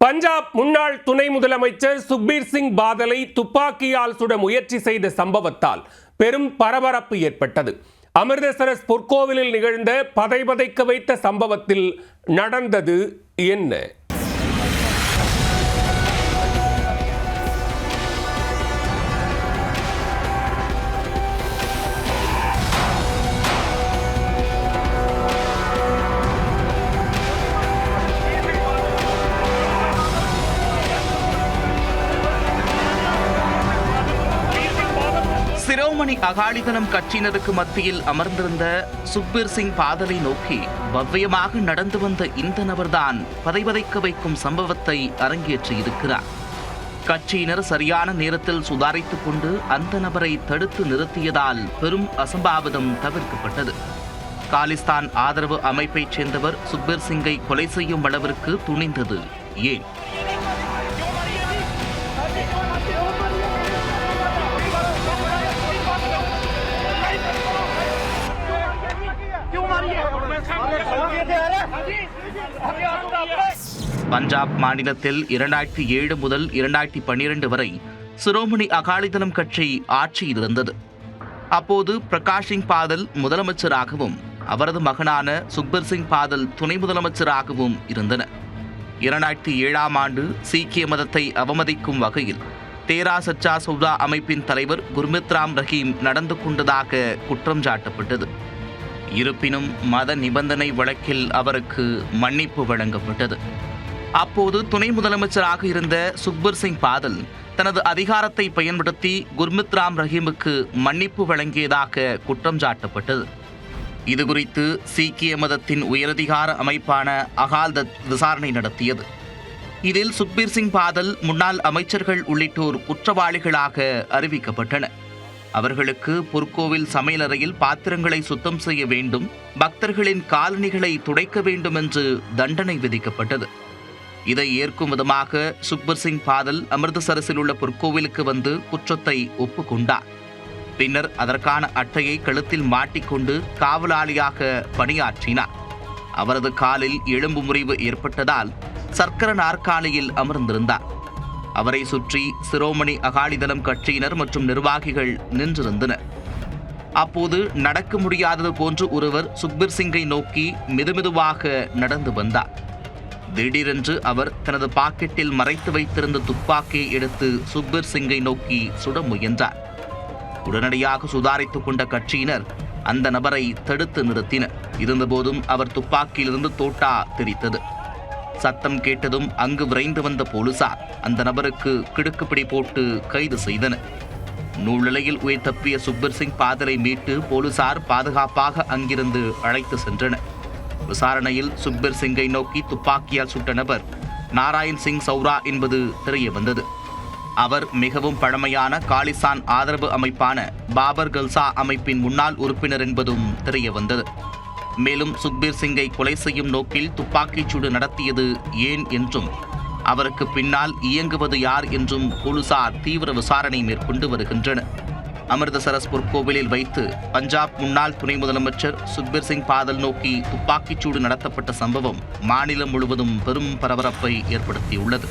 பஞ்சாப் முன்னாள் துணை முதலமைச்சர் சுக்பீர் சிங் பாதலை துப்பாக்கியால் சுட முயற்சி செய்த சம்பவத்தால் பெரும் பரபரப்பு ஏற்பட்டது. அமிர்தசரஸ் பொற்கோவிலில் நிகழ்ந்த பதைபதைக்க வைத்த சம்பவத்தில் நடந்தது என்ன? சிரோமணி அகாலிதளம் கட்சியினருக்கு மத்தியில் அமர்ந்திருந்த சுக்பீர் சிங் பாதலை நோக்கி பவ்யமாக நடந்து வந்த இந்த நபர்தான் பதைபதைக்க வைக்கும் சம்பவத்தை அரங்கேற்றியிருக்கிறார். கட்சியினர் சரியான நேரத்தில் சுதாரித்துக் கொண்டு அந்த நபரை தடுத்து நிறுத்தியதால் பெரும் அசம்பாவிதம் தவிர்க்கப்பட்டது. காலிஸ்தான் ஆதரவு அமைப்பைச் சேர்ந்தவர் சுக்பீர் சிங்கை கொலை செய்யும் அளவிற்கு துணிந்தது ஏன்? பஞ்சாப் மாநிலத்தில் 2007 முதல் 2012 வரை சிரோமணி அகாலிதளம் கட்சி ஆட்சியில் இருந்தது. அப்போது பிரகாஷ் சிங் பாதல் முதலமைச்சராகவும் அவரது மகனான சுக்பீர் சிங் பாதல் துணை முதலமைச்சராகவும் இருந்தனர். 2007ஆம் ஆண்டு சீக்கிய மதத்தை அவமதிக்கும் வகையில் தேரா சச்சா சௌதா அமைப்பின் தலைவர் குர்மித் ராம் ரஹீம் நடந்து கொண்டதாக குற்றம் சாட்டப்பட்டது. இருப்பினும் மத நிபந்தனை வழக்கில் அவருக்கு மன்னிப்பு வழங்கப்பட்டது. அப்போது துணை முதலமைச்சராக இருந்த சுக்பீர் சிங் பாதல் தனது அதிகாரத்தை பயன்படுத்தி குர்மித் ராம் ரஹீமுக்கு மன்னிப்பு வழங்கியதாக குற்றம் சாட்டப்பட்டது. இதுகுறித்து சீக்கிய மதத்தின் உயரதிகார அமைப்பான அகால்தத் விசாரணை நடத்தியது. இதில் சுக்பீர் சிங் பாதல், முன்னாள் அமைச்சர்கள் உள்ளிட்டோர் குற்றவாளிகளாக அறிவிக்கப்பட்டனர். அவர்களுக்கு பொற்கோவில் சமையலறையில் பாத்திரங்களை சுத்தம் செய்ய வேண்டும், பக்தர்களின் காலணிகளை துடைக்க வேண்டும் என்று தண்டனை விதிக்கப்பட்டது. இதை ஏற்கும் விதமாக சுக்பீர் சிங் பாதல் அமிர்தசரஸில் உள்ள பொற்கோவிலுக்கு வந்து குற்றத்தை ஒப்புக்கொண்டார். பின்னர் அதற்கான அட்டையை கழுத்தில் மாட்டிக்கொண்டு காவலாளியாக பணியாற்றினார். அவரது காலில் எலும்பு முறிவு ஏற்பட்டதால் சர்க்கர நாற்காலியில் அமர்ந்திருந்தார். அவரை சுற்றி சிரோமணி அகாலிதளம் கட்சியினர் மற்றும் நிர்வாகிகள் நின்றிருந்தனர். அப்போது நடக்க முடியாதது போன்று ஒருவர் சுக்பீர் சிங்கை நோக்கி மெதுமெதுவாக நடந்து வந்தார். திடீரென்று அவர் தனது பாக்கெட்டில் மறைத்து வைத்திருந்த துப்பாக்கியை எடுத்து சுக்பீர் சிங்கை நோக்கி சுட முயன்றார். உடனடியாக சுதாரித்துக் கொண்ட கட்சியினர் அந்த நபரை தடுத்து நிறுத்தினர். இருந்தபோதும் அவர் துப்பாக்கியிலிருந்து தோட்டா தெரித்தது. சத்தம் கேட்டதும் அங்கு விரைந்து வந்த போலீசார் அந்த நபருக்கு கிடுக்குப்பிடி போட்டு கைது செய்தனர். நூலிலையில் உயிர் தப்பிய சுக்பீர் சிங் பாதலை மீட்டு போலீசார் பாதுகாப்பாக அங்கிருந்து அழைத்து சென்றனர். விசாரணையில் சுக்பீர் சிங்கை நோக்கி துப்பாக்கியால் சுட்ட நபர் நாராயண் சிங் சௌரா என்பது தெரிய வந்தது. அவர் மிகவும் பழமையான காலிஸ்தான் ஆதரவு அமைப்பான பாபர் கல்சா அமைப்பின் முன்னாள் உறுப்பினர் என்பதும் தெரிய வந்தது. மேலும் சுக்பீர் சிங்கை கொலை செய்யும் நோக்கில் துப்பாக்கிச்சூடு நடத்தியது ஏன் என்றும் அவருக்கு பின்னால் இயங்குவது யார் என்றும் போலீசார் தீவிர விசாரணை மேற்கொண்டு வருகின்றனர். அமிர்தசரஸ் பொற்கோவிலில் வைத்து பஞ்சாப் முன்னாள் துணை முதலமைச்சர் சுக்பீர் சிங் பாதல் நோக்கி துப்பாக்கிச்சூடு நடத்தப்பட்ட சம்பவம் மாநிலம் முழுவதும் பெரும் பரபரப்பை ஏற்படுத்தியுள்ளது.